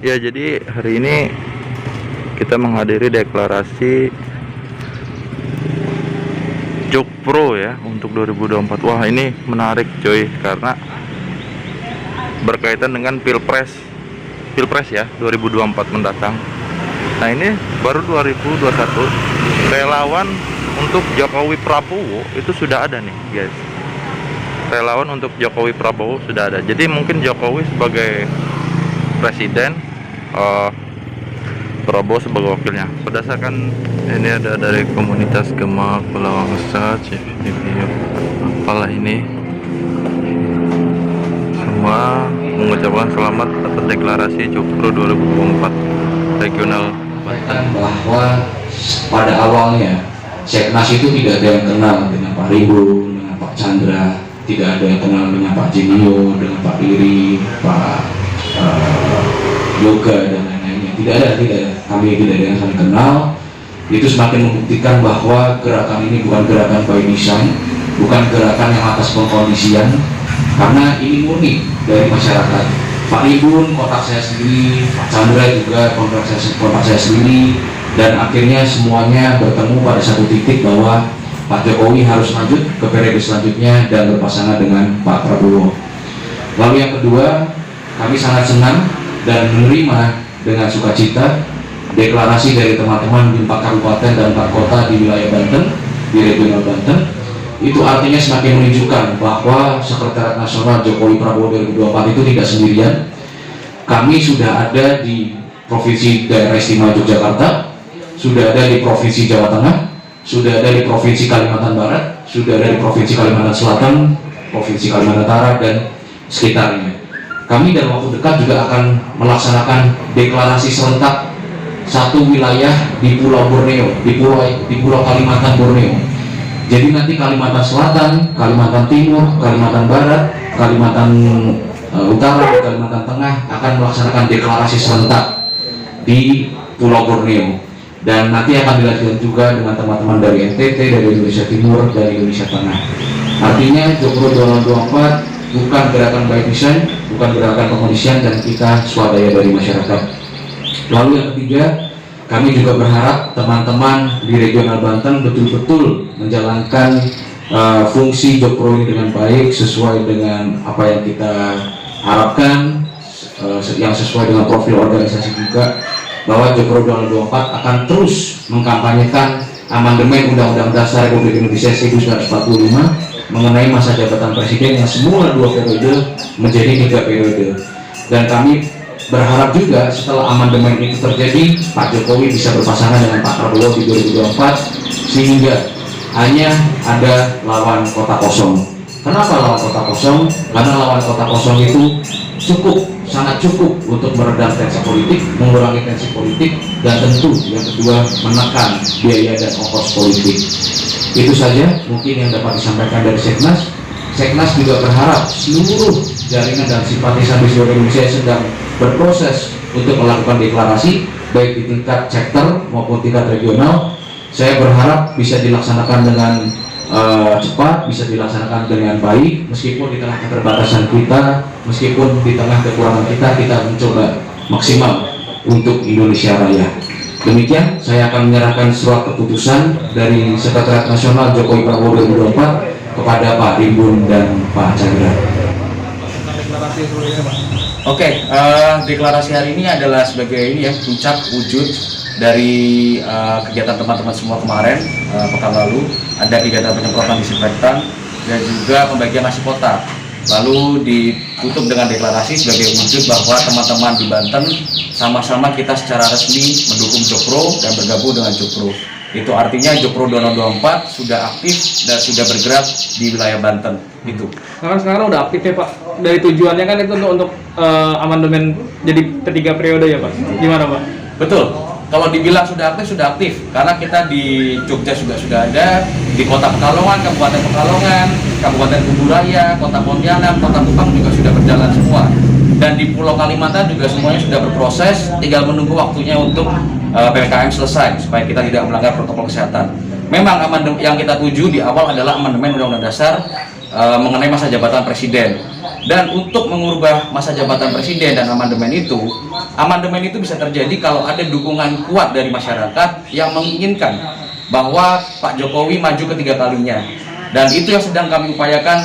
Ya, jadi hari ini kita menghadiri deklarasi Jokpro ya untuk 2024. Wah, ini menarik coy, karena berkaitan dengan Pilpres ya 2024 mendatang. Nah, ini baru 2021 relawan untuk Jokowi Prabowo itu sudah ada nih guys. Relawan untuk Jokowi Prabowo sudah ada. Jadi mungkin Jokowi sebagai presiden, Prabowo sebagai wakilnya. Berdasarkan ini ada dari komunitas Gemak Pelawangsa, video apalah ini, semua mengucapkan selamat atas deklarasi Jokpro 2024 regional Banten. Bahwa pada awalnya Seknas itu tidak ada yang kenal dengan Pak Ribun, dengan Pak Chandra, tidak ada yang kenal dengan Pak Jinio, dengan Pak Iri, Pak Yoga dan lain-lainnya. Tidak ada. Kami tidak ada yang saling kenal. Itu semakin membuktikan bahwa gerakan ini bukan gerakan by design, bukan gerakan yang atas pengkondisian, karena ini murni dari masyarakat. Pak Ribun kotak saya sendiri, Pak Chandra juga kotak saya sendiri, dan akhirnya semuanya bertemu pada satu titik bahwa Pak Jokowi harus lanjut ke periode selanjutnya dan berpasangan dengan Pak Prabowo. Lalu yang kedua, kami sangat senang dan menerima dengan sukacita deklarasi dari teman-teman di 4 kabupaten dan 4 kota di wilayah Banten, di regional Banten. Itu artinya semakin menunjukkan bahwa Sekretariat Nasional Jokowi Prabowo 2024 itu tidak sendirian. Kami sudah ada di Provinsi Daerah Istimewa Yogyakarta, sudah ada di Provinsi Jawa Tengah, sudah ada di Provinsi Kalimantan Barat, sudah ada di Provinsi Kalimantan Selatan, Provinsi Kalimantan Utara, dan sekitarnya. Kami dalam waktu dekat juga akan melaksanakan deklarasi serentak satu wilayah di Pulau Borneo, di Pulau Kalimantan Borneo. Jadi nanti Kalimantan Selatan, Kalimantan Timur, Kalimantan Barat, Kalimantan Utara, dan Kalimantan Tengah akan melaksanakan deklarasi serentak di Pulau Borneo. Dan nanti akan dilanjutkan juga dengan teman-teman dari NTT, dari Indonesia Timur, dari Indonesia Tengah. Artinya Jokpro 2024 bukan gerakan by design, bukan gerakan pengkondisian, dan kita swadaya dari masyarakat. Lalu yang ketiga, kami juga berharap teman-teman di regional Banten betul-betul menjalankan fungsi Jokpro ini dengan baik, sesuai dengan apa yang kita harapkan, yang sesuai dengan profil organisasi juga, bahwa Jokpro 2024 akan terus mengkampanyekan amandemen Undang-Undang Dasar Republik Indonesia 1945 mengenai masa jabatan presiden yang semula 2 periode menjadi 3 periode. Dan kami berharap juga setelah amandemen itu terjadi, Pak Jokowi bisa berpasangan dengan Pak Prabowo di 2024, sehingga hanya ada lawan kota kosong. Kenapa lawan kota kosong? Karena lawan kota kosong itu sangat cukup untuk meredam tensi politik, mengurangi tensi politik, dan tentu yang kedua menekan biaya dan ongkos politik. Itu saja mungkin yang dapat disampaikan dari Seknas. Seknas juga berharap seluruh jaringan dan simpatisan di seluruh Indonesia yang sedang berproses untuk melakukan deklarasi, baik di tingkat chapter maupun tingkat regional, saya berharap bisa dilaksanakan dengan cepat, bisa dilaksanakan dengan baik, meskipun di tengah keterbatasan kita, meskipun di tengah kekurangan kita mencoba maksimal untuk Indonesia Raya. Demikian, saya akan menyerahkan surat keputusan dari Sekretariat Nasional Jokowi Prabowo 2024 kepada Pak Ribun dan Pak Chandra. Oke, deklarasi hari ini adalah sebagai puncak wujud dari kegiatan teman-teman semua kemarin, pekan lalu. Ada kegiatan penyemprotan disinfektan dan juga pembagian nasi kotak. Lalu ditutup dengan deklarasi sebagai wujud bahwa teman-teman di Banten sama-sama kita secara resmi mendukung Jokpro dan bergabung dengan Jokpro. Itu artinya Jokpro 2024 sudah aktif dan sudah bergerak di wilayah Banten. Itu. Sekarang udah aktif ya Pak. Dari tujuannya kan itu untuk amandemen jadi ketiga periode ya Pak. Gimana Pak? Betul. Kalau dibilang sudah aktif karena kita di Jogja sudah ada, di Kota Pekalongan, Kabupaten Pekalongan, Kabupaten Kuburaya, Kota Pontianak, Kota Kupang juga sudah berjalan semua. Dan di Pulau Kalimantan juga semuanya sudah berproses, tinggal menunggu waktunya untuk PPKM selesai supaya kita tidak melanggar protokol kesehatan. Memang amandemen yang kita tuju di awal adalah amandemen Undang-Undang Dasar mengenai masa jabatan presiden. Dan untuk mengubah masa jabatan presiden dan amandemen itu bisa terjadi kalau ada dukungan kuat dari masyarakat yang menginginkan bahwa Pak Jokowi maju ketiga kalinya. Dan itu yang sedang diupayakan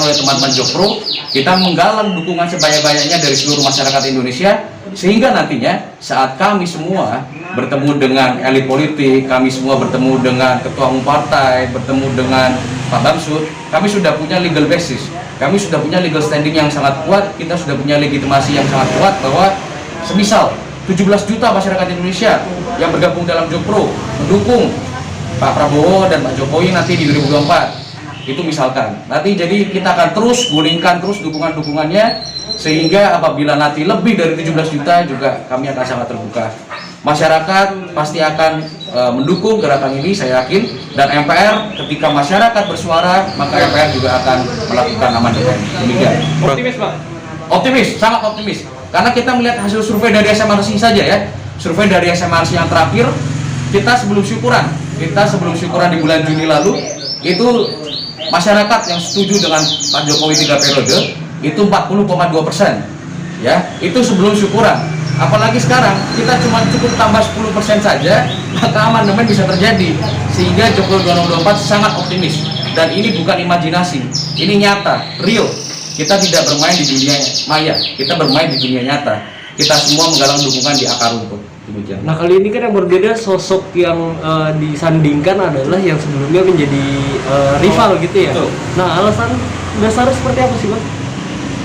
oleh teman-teman Jokpro. Kita menggalang dukungan sebanyak-banyaknya dari seluruh masyarakat Indonesia, sehingga nantinya saat kami semua bertemu dengan elit politik, kami semua bertemu dengan ketua umum partai, bertemu dengan Pak Bamsud, kami sudah punya legal basis, kami sudah punya legal standing yang sangat kuat, kita sudah punya legitimasi yang sangat kuat bahwa semisal 17 juta masyarakat Indonesia yang bergabung dalam Jokpro mendukung Pak Prabowo dan Pak Jokowi nanti di 2024. Itu misalkan. Nanti jadi kita akan terus gulingkan terus dukungan-dukungannya, sehingga apabila nanti lebih dari 17 juta juga kami akan sangat terbuka. Masyarakat pasti akan mendukung gerakan ini, saya yakin. Dan MPR, ketika masyarakat bersuara, maka MPR juga akan melakukan amandemen. Demikian. Optimis, Pak? Optimis, sangat optimis. Karena kita melihat hasil survei dari SMRC saja ya. Survei dari SMRC yang terakhir, kita sebelum syukuran di bulan Juni lalu, itu masyarakat yang setuju dengan Pak Jokowi 3 periode itu 40,2%. Ya, itu sebelum syukuran. Apalagi sekarang kita cuma cukup tambah 10% saja, maka amandemen bisa terjadi. Sehingga Jokowi 2024 sangat optimis. Dan ini bukan imajinasi, ini nyata, real. Kita tidak bermain di dunia maya, kita bermain di dunia nyata. Kita semua menggalang dukungan di akar rumput. Demikian. Nah, kali ini kan yang berbeda, sosok yang disandingkan adalah yang sebelumnya menjadi rival gitu ya. Betul. Nah, alasan dasarnya seperti apa sih, Bang?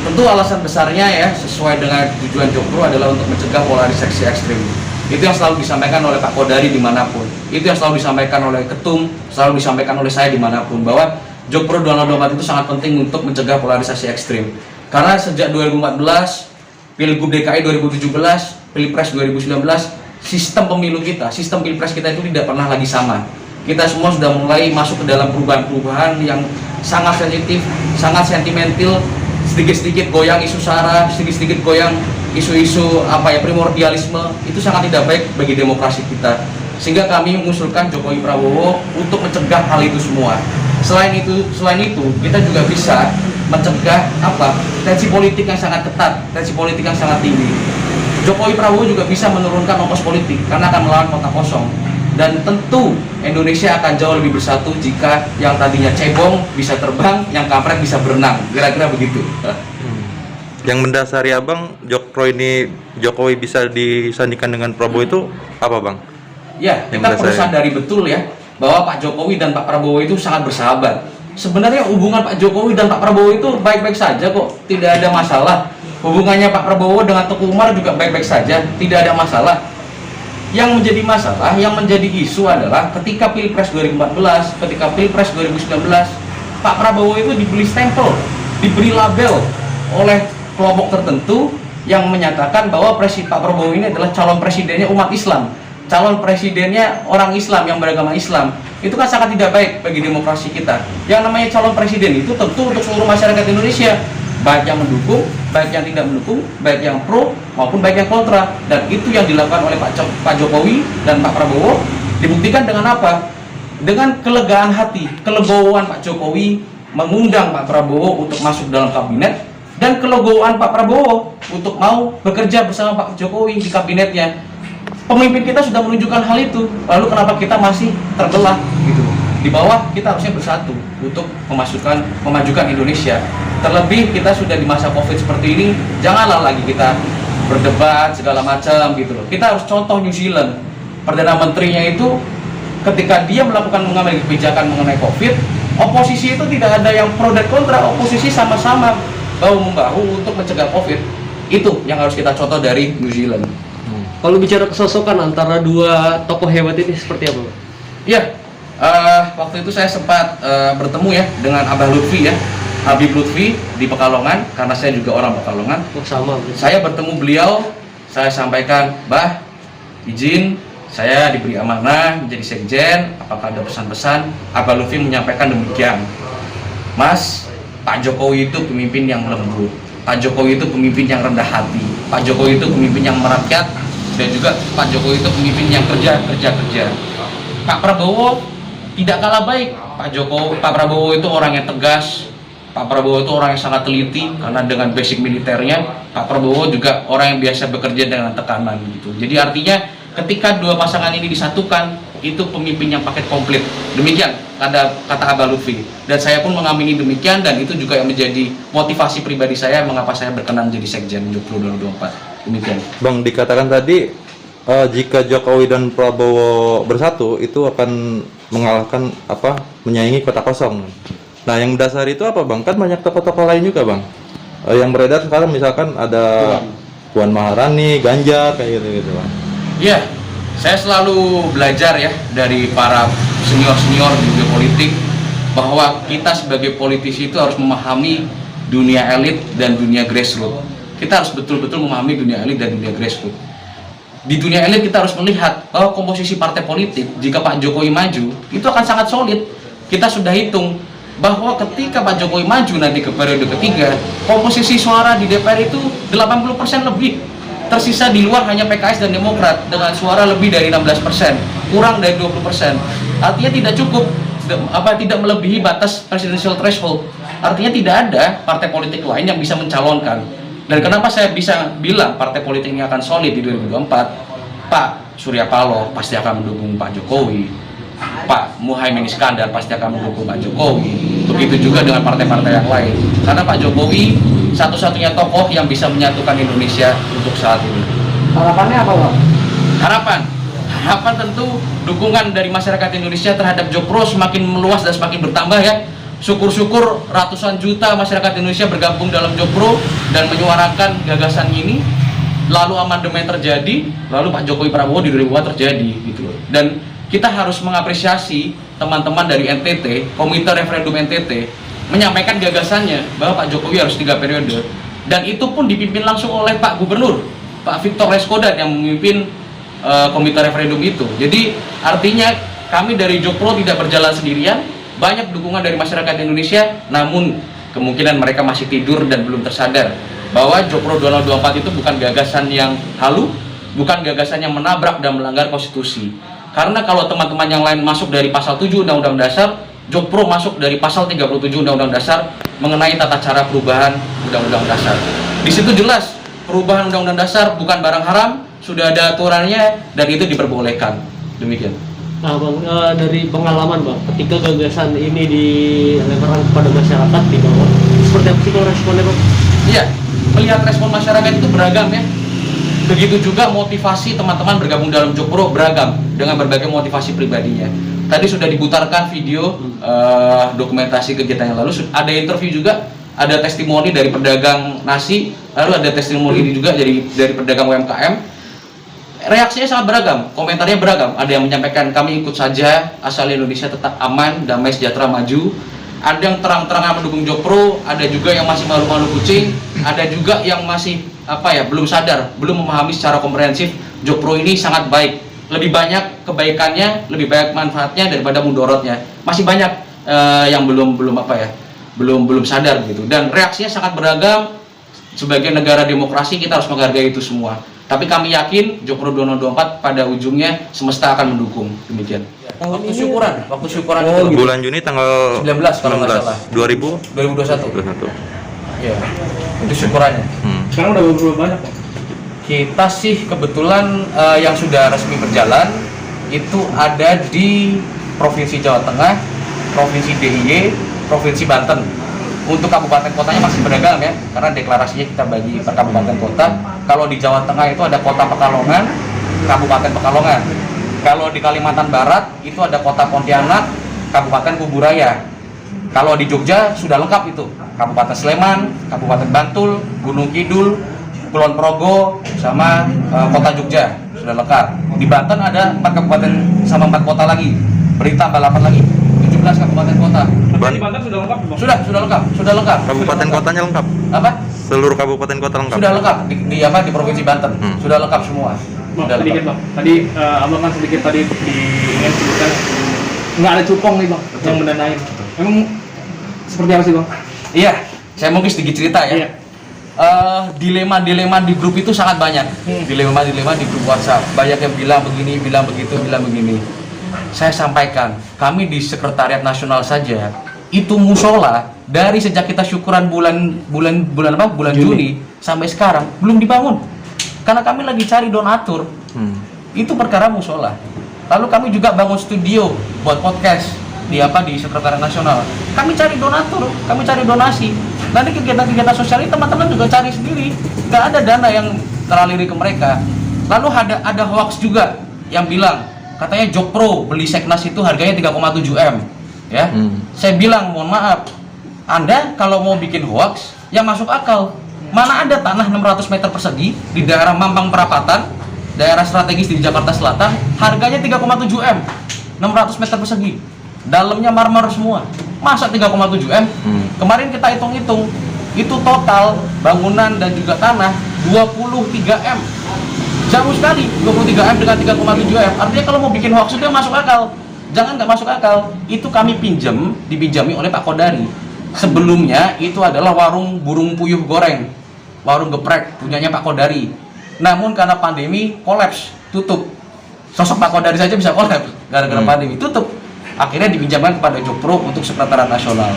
Tentu alasan besarnya ya sesuai dengan tujuan Jokpro adalah untuk mencegah polarisasi ekstrim. Itu yang selalu disampaikan oleh Pak Kodari dimanapun. Itu yang selalu disampaikan oleh Ketum, selalu disampaikan oleh saya dimanapun, bahwa Jokpro 2024 itu sangat penting untuk mencegah polarisasi ekstrim. Karena sejak 2014, Pilgub DKI 2017, Pilpres 2019, sistem pemilu kita, sistem Pilpres kita itu tidak pernah lagi sama. Kita semua sudah mulai masuk ke dalam perubahan-perubahan yang sangat sensitif, sangat sentimental, sedikit-sedikit goyang isu SARA, sedikit-sedikit goyang isu-isu primordialisme, itu sangat tidak baik bagi demokrasi kita. Sehingga kami mengusulkan Jokowi Prabowo untuk mencegah hal itu semua. Selain itu kita juga bisa mencegah tensi politik yang sangat ketat, tensi politik yang sangat tinggi. Jokowi Prabowo juga bisa menurunkan ongkos politik karena akan melawan kota kosong. Dan tentu Indonesia akan jauh lebih bersatu jika yang tadinya cebong bisa terbang, yang kampret bisa berenang. Kira-kira begitu. Yang mendasari Abang Jokowi bisa disandingkan dengan Prabowo itu apa, Bang? Ya, Yang kita perlu mendasari. sadari betul ya bahwa Pak Jokowi dan Pak Prabowo itu sangat bersahabat. Sebenarnya hubungan Pak Jokowi dan Pak Prabowo itu baik-baik saja kok, tidak ada masalah. Hubungannya Pak Prabowo dengan Teguh Umar juga baik-baik saja, tidak ada masalah. Yang menjadi masalah, yang menjadi isu adalah ketika Pilpres 2014, ketika Pilpres 2019, Pak Prabowo itu diberi stempel, diberi label oleh kelompok tertentu yang menyatakan bahwa Pak Prabowo ini adalah calon presidennya umat Islam, calon presidennya orang Islam yang beragama Islam. Itu kan sangat tidak baik bagi demokrasi kita. Yang namanya calon presiden itu tentu untuk seluruh masyarakat Indonesia, baik yang mendukung, baik yang tidak mendukung, baik yang pro maupun baik yang kontra. Dan itu yang dilakukan oleh Pak Jokowi dan Pak Prabowo. Dibuktikan dengan apa? Dengan kelegaan hati, kelegowoan Pak Jokowi mengundang Pak Prabowo untuk masuk dalam kabinet, dan kelegowoan Pak Prabowo untuk mau bekerja bersama Pak Jokowi di kabinetnya. Pemimpin kita sudah menunjukkan hal itu, lalu kenapa kita masih terbelah gitu? Di bawah kita harusnya bersatu untuk memajukan Indonesia. Terlebih kita sudah di masa COVID seperti ini, janganlah lagi kita berdebat segala macam gitu loh. Kita harus contoh New Zealand. Perdana Menterinya itu ketika dia mengambil kebijakan mengenai COVID, oposisi itu tidak ada yang pro dan kontra, oposisi sama-sama bahu-membahu untuk mencegah COVID. Itu yang harus kita contoh dari New Zealand. Kalau bicara kesosokan antara dua tokoh hebat ini seperti apa, Pak? Iya, waktu itu saya sempat bertemu ya dengan Abah Lutfi ya, Habib Lutfi di Pekalongan, karena saya juga orang Pekalongan. Oh, sama. Saya bertemu beliau, saya sampaikan, Bah, izin saya diberi amanah menjadi sekjen, apakah ada pesan-pesan? Abah Lutfi menyampaikan demikian, Mas, Pak Jokowi itu pemimpin yang lembut, Pak Jokowi itu pemimpin yang rendah hati, Pak Jokowi itu pemimpin yang merakyat, dan juga Pak Jokowi itu pemimpin yang kerja. Pak Prabowo tidak kalah baik, Pak Prabowo itu orang yang tegas. Pak Prabowo itu orang yang sangat teliti karena dengan basic militernya. Pak Prabowo juga orang yang biasa bekerja dengan tekanan gitu. Jadi artinya ketika dua pasangan ini disatukan, itu pemimpin yang paket komplit. Demikian kata Abah Lutfi. Dan saya pun mengamini demikian, dan itu juga yang menjadi motivasi pribadi saya mengapa saya berkenan jadi sekjen Jokpro 2024. Demikian. Bang, dikatakan tadi jika Jokowi dan Prabowo bersatu itu akan mengalahkan menyaingi kota kosong. Nah, yang mendasari itu apa, Bang? Kan banyak tokoh-tokoh lain juga, Bang. Yang beredar sekarang misalkan ada Puan Maharani, Ganjar, kayak gitu, Bang. Iya, saya selalu belajar ya dari para senior-senior di dunia politik bahwa kita sebagai politisi itu harus memahami dunia elit dan dunia grassroots. Kita harus betul-betul memahami dunia elit dan dunia grassroots. Di dunia elit kita harus melihat bahwa komposisi partai politik jika Pak Jokowi maju itu akan sangat solid. Kita sudah hitung bahwa ketika Pak Jokowi maju nanti ke periode ketiga, komposisi suara di DPR itu 80% lebih. Tersisa di luar hanya PKS dan Demokrat dengan suara lebih dari 16%, kurang dari 20%. Artinya tidak cukup, tidak melebihi batas presidential threshold. Artinya tidak ada partai politik lain yang bisa mencalonkan. Dan kenapa saya bisa bilang partai politik ini akan solid di 2024? Pak Surya Paloh pasti akan mendukung Pak Jokowi. Pak Muhaimin Iskandar pasti akan mendukung Pak Jokowi. Begitu juga dengan partai-partai yang lain. Karena Pak Jokowi satu-satunya tokoh yang bisa menyatukan Indonesia untuk saat ini. Harapannya apa, Bang? Harapan tentu dukungan dari masyarakat Indonesia terhadap Jokpro semakin meluas dan semakin bertambah ya. Syukur-syukur ratusan juta masyarakat Indonesia bergabung dalam Jokpro dan menyuarakan gagasan ini. Lalu amandemen terjadi, lalu Pak Jokowi Prabowo di 2004 terjadi gitu loh. Dan kita harus mengapresiasi teman-teman dari NTT, Komite Referendum NTT, menyampaikan gagasannya bahwa Pak Jokowi harus 3 periode. Dan itu pun dipimpin langsung oleh Pak Gubernur, Pak Victor Leskodat yang memimpin Komite Referendum itu. Jadi artinya kami dari Jokpro tidak berjalan sendirian, banyak dukungan dari masyarakat Indonesia, namun kemungkinan mereka masih tidur dan belum tersadar bahwa Jokpro 2024 itu bukan gagasan yang halu, bukan gagasan yang menabrak dan melanggar konstitusi. Karena kalau teman-teman yang lain masuk dari pasal 7 Undang-Undang Dasar, Jokpro masuk dari pasal 37 Undang-Undang Dasar mengenai tata cara perubahan Undang-Undang Dasar. Di situ jelas perubahan Undang-Undang Dasar bukan barang haram, sudah ada aturannya dan itu diperbolehkan. Demikian. Nah, Bang, dari pengalaman, Bang, ketika gagasan ini dilemparkan kepada masyarakat di bawah, seperti apa sih kalau responnya, Bang? Iya, melihat respon masyarakat itu beragam ya. Begitu juga motivasi teman-teman bergabung dalam Jokpro beragam dengan berbagai motivasi pribadinya. Tadi sudah diputarkan video dokumentasi kegiatan yang lalu, ada interview juga, ada testimoni dari pedagang nasi, lalu ada testimoni juga dari pedagang UMKM. Reaksinya sangat beragam, komentarnya beragam. Ada yang menyampaikan kami ikut saja asal Indonesia tetap aman, damai, sejahtera, maju. Ada yang terang-terangan mendukung Jokpro, ada juga yang masih malu-malu kucing, ada juga yang masih belum sadar, belum memahami secara komprehensif Jokpro ini sangat baik. Lebih banyak kebaikannya, lebih banyak manfaatnya daripada mudorotnya. Masih banyak yang belum sadar gitu. Dan reaksinya sangat beragam. Sebagai negara demokrasi kita harus menghargai itu semua. Tapi kami yakin Jokpro 2024 pada ujungnya semesta akan mendukung. Demikian. Waktu syukuran itu Bulan Juni tanggal 19 kalau nggak salah. 2021. Ya, itu syukurannya. Sekarang udah berapa banyak, Bang? Kita sih kebetulan yang sudah resmi berjalan itu ada di Provinsi Jawa Tengah, Provinsi DIY, Provinsi Banten. Untuk kabupaten kotanya masih beragam ya, karena deklarasinya kita bagi per kabupaten kota. Kalau di Jawa Tengah itu ada Kota Pekalongan, Kabupaten Pekalongan. Kalau di Kalimantan Barat itu ada Kota Pontianak, Kabupaten Kuburaya. Kalau di Jogja sudah lengkap itu, Kabupaten Sleman, Kabupaten Bantul, Gunung Kidul, Kulon Progo, sama Kota Jogja sudah lengkap. Di Banten ada 4 kabupaten sama 4 kota lagi, bertambah 8 lagi, 17 kabupaten kota. Di Banten sudah lengkap, Bang? Sudah lengkap. Kabupaten kotanya lengkap? Apa? Seluruh kabupaten kota lengkap? Sudah lengkap di Provinsi Banten. Sudah lengkap semua. Bang, Sudah sedikit, lengkap. Bang. Tadi Abang kan sedikit tadi ingin sebutkan nggak ada cupong nih, Bang, yang mendanai. Emang seperti apa sih, Bang? Iya, saya mungkin sedikit cerita ya. Iya. Dilema-dilema di grup itu sangat banyak. Dilema-dilema di grup WhatsApp. Banyak yang bilang begini, bilang begitu, bilang begini. saya sampaikan, kami di Sekretariat Nasional saja itu musola dari sejak kita syukuran bulan Juni sampai sekarang belum dibangun. Karena kami lagi cari donatur. Itu perkara musola. Lalu kami juga bangun studio buat podcast di Sekretariat Nasional. Kami cari donatur, kami cari donasi. Nanti kegiatan-kegiatan sosial ini teman-teman juga cari sendiri. Nggak ada dana yang teraliri ke mereka. Lalu ada hoax juga yang bilang katanya Jokpro beli Seknas itu harganya 3,7 M. Ya, saya bilang mohon maaf, Anda kalau mau bikin hoax yang masuk akal. Mana ada tanah 600 meter persegi di daerah Mampang Perapatan, daerah strategis di Jakarta Selatan, harganya 3,7 M, 600 meter persegi, dalamnya marmer semua. Masa 3,7 M? Kemarin kita hitung-hitung, itu total bangunan dan juga tanah 23 M. Jauh sekali 23 M dengan 3,7 M. Artinya kalau mau bikin hoax itu masuk akal. Jangan nggak masuk akal. Itu kami dipinjami oleh Pak Kodari. Sebelumnya itu adalah warung burung puyuh goreng, warung geprek punyanya Pak Kodari. Namun karena pandemi kolaps, tutup. Sosok Pak Kodari saja bisa kolaps gara-gara pandemi, tutup. Akhirnya dipinjamkan kepada Jokpro untuk Sekretariat Nasional.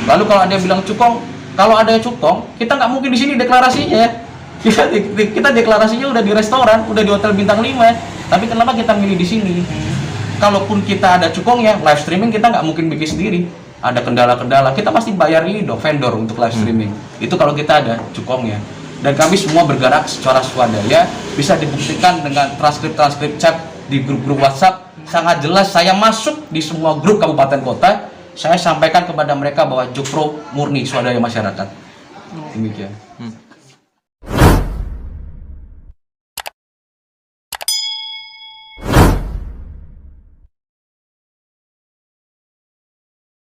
Lalu kalau ada yang bilang cukong, kalau ada yang cukong, kita nggak mungkin di sini deklarasinya. Kita deklarasinya udah di restoran, udah di hotel bintang 5. Tapi kenapa kita milih di sini? Kalaupun kita ada cukongnya, live streaming kita nggak mungkin bikin sendiri. Ada kendala-kendala, kita pasti bayar ini dong vendor untuk live streaming. Itu kalau kita ada cukongnya. Dan kami semua bergerak secara swadaya, bisa dibuktikan dengan transkrip chat di grup-grup WhatsApp. Sangat jelas saya masuk di semua grup kabupaten kota, saya sampaikan kepada mereka bahwa Jokpro murni swadaya masyarakat. Demikian.